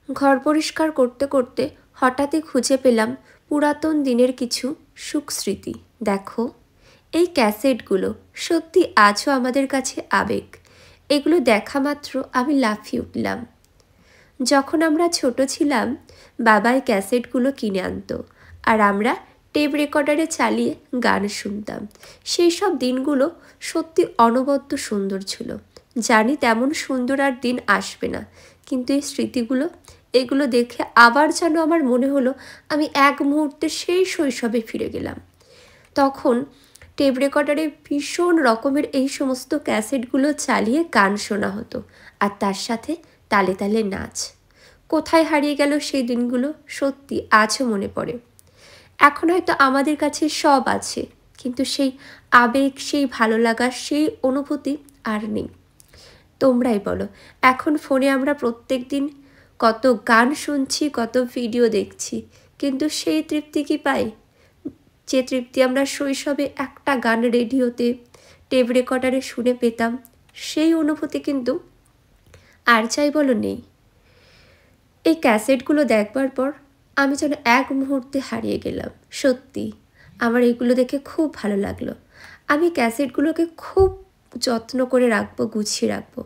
ঘর পরিষ্কার করতে করতে হঠাৎই খুঁজে পেলাম পুরাতন দিনের কিছু সুখ স্মৃতি। দেখো, এই ক্যাসেটগুলো সত্যি আজও আমাদের কাছে আবেগ। এগুলো দেখা মাত্র আমি লাফিয়ে উঠলাম। যখন আমরা ছোট ছিলাম, বাবাই ক্যাসেটগুলো কিনে আনতো আর আমরা টেপ রেকর্ডারে চালিয়ে গান শুনতাম। সেই সব দিনগুলো সত্যি অনবদ্য সুন্দর ছিল। জানি তেমন সুন্দর আর দিন আসবে না, কিন্তু এই স্মৃতিগুলো, এগুলো দেখে আবার যেন আমার মনে হলো আমি এক মুহূর্তে সেই শৈশবে ফিরে গেলাম। তখন টেপ রেকর্ডারে ভীষণ রকমের এই সমস্ত ক্যাসেটগুলো চালিয়ে গান শোনা হতো, আর তার সাথে তালে তালে নাচ। কোথায় হারিয়ে গেল সেই দিনগুলো, সত্যি আজও মনে পড়ে। এখন হয়তো আমাদের কাছে সব আছে, কিন্তু সেই আবেগ, সেই ভালো লাগা, সেই অনুভূতি আর নেই। তোমরাই বলো, এখন ফোনে আমরা প্রত্যেক দিন কত গান শুনছি, কত ভিডিও দেখছি, কিন্তু সেই তৃপ্তি কি পাই? যে তৃপ্তি আমরা শৈশবে একটা গান রেডিওতে, টেপ রেকর্ডারে শুনে পেতাম, সেই অনুভূতি কিন্তু আর চাই বলো নেই। এই ক্যাসেটগুলো দেখবার পর আমি যেন এক মুহূর্তে হারিয়ে গেলাম। সত্যি আমার এগুলো দেখে খুব ভালো লাগলো। আমি ক্যাসেটগুলোকে খুব যত্ন করে রাখবো, গুছিয়ে রাখবো।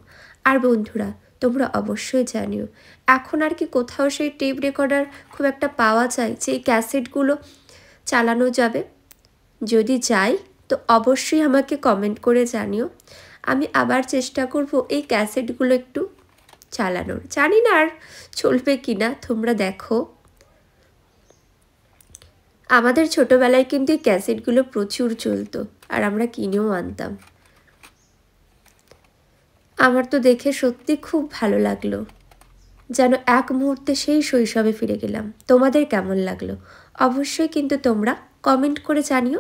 আর বন্ধুরা, তোমরা অবশ্যই জানিও, এখন আর কি কোথাও সেই টেপ রেকর্ডার খুব একটা পাওয়া যায় যে এই ক্যাসেটগুলো চালানো যাবে? যদি যাই তো অবশ্যই আমাকে কমেন্ট করে জানিও। আমি আবার চেষ্টা করব এই ক্যাসেটগুলো একটু চালানোর। জানি না আর চলবে কি না, তোমরা দেখো। আমাদের ছোটোবেলায় কিন্তু এই ক্যাসেটগুলো প্রচুর চলতো আর আমরা কিনেও আনতাম। আমার তো দেখে সত্যি খুব ভালো লাগলো, যেন এক মুহূর্তে সেই শৈশবে ফিরে গেলাম। তোমাদের কেমন লাগলো অবশ্যই কিন্তু তোমরা কমেন্ট করে জানিও।